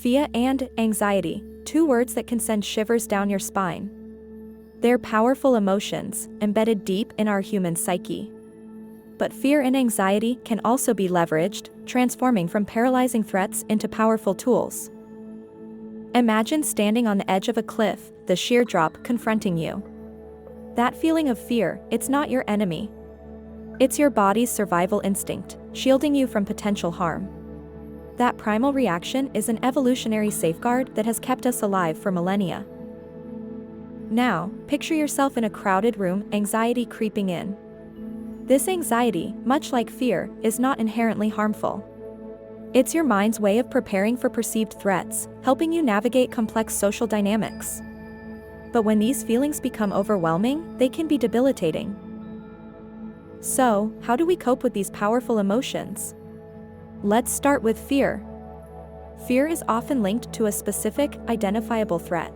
Fear and anxiety, two words that can send shivers down your spine. They're powerful emotions, embedded deep in our human psyche. But fear and anxiety can also be leveraged, transforming from paralyzing threats into powerful tools. Imagine standing on the edge of a cliff, the sheer drop confronting you. That feeling of fear, it's not your enemy. It's your body's survival instinct, shielding you from potential harm. That primal reaction is an evolutionary safeguard that has kept us alive for millennia. Now, picture yourself in a crowded room, anxiety creeping in. This anxiety, much like fear, is not inherently harmful. It's your mind's way of preparing for perceived threats, helping you navigate complex social dynamics. But when these feelings become overwhelming, they can be debilitating. So, how do we cope with these powerful emotions? Let's start with fear. Fear is often linked to a specific, identifiable threat.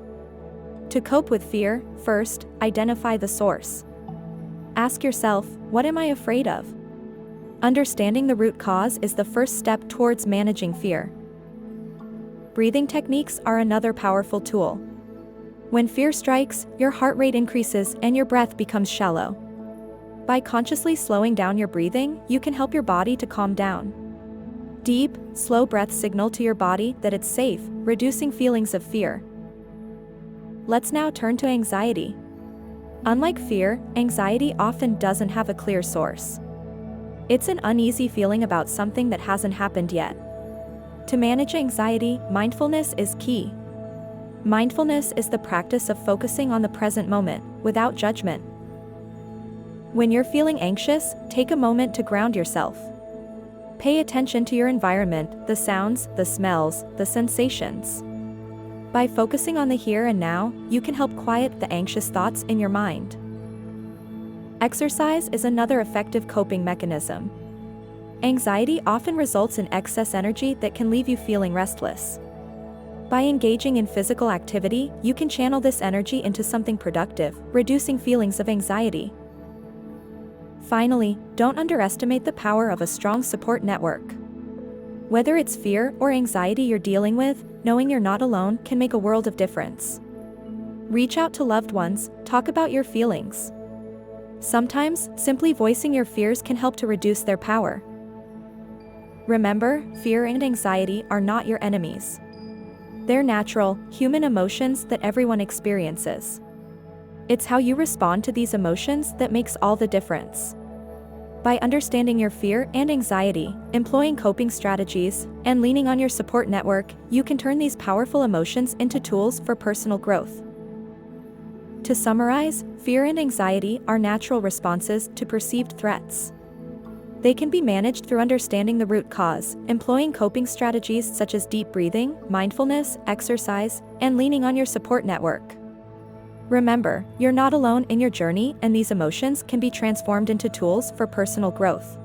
To cope with fear, first, identify the source. Ask yourself, what am I afraid of? Understanding the root cause is the first step towards managing fear. Breathing techniques are another powerful tool. When fear strikes, your heart rate increases and your breath becomes shallow. By consciously slowing down your breathing, you can help your body to calm down. Deep, slow breaths signal to your body that it's safe, reducing feelings of fear. Let's now turn to anxiety. Unlike fear, anxiety often doesn't have a clear source. It's an uneasy feeling about something that hasn't happened yet. To manage anxiety, mindfulness is key. Mindfulness is the practice of focusing on the present moment, without judgment. When you're feeling anxious, take a moment to ground yourself. Pay attention to your environment, the sounds, the smells, the sensations. By focusing on the here and now, you can help quiet the anxious thoughts in your mind. Exercise is another effective coping mechanism. Anxiety often results in excess energy that can leave you feeling restless. By engaging in physical activity, you can channel this energy into something productive, reducing feelings of anxiety. Finally, don't underestimate the power of a strong support network. Whether it's fear or anxiety you're dealing with, knowing you're not alone can make a world of difference. Reach out to loved ones, talk about your feelings. Sometimes, simply voicing your fears can help to reduce their power. Remember, fear and anxiety are not your enemies. They're natural, human emotions that everyone experiences. It's how you respond to these emotions that makes all the difference. By understanding your fear and anxiety, employing coping strategies, and leaning on your support network, you can turn these powerful emotions into tools for personal growth. To summarize, fear and anxiety are natural responses to perceived threats. They can be managed through understanding the root cause, employing coping strategies such as deep breathing, mindfulness, exercise, and leaning on your support network. Remember, you're not alone in your journey, and these emotions can be transformed into tools for personal growth.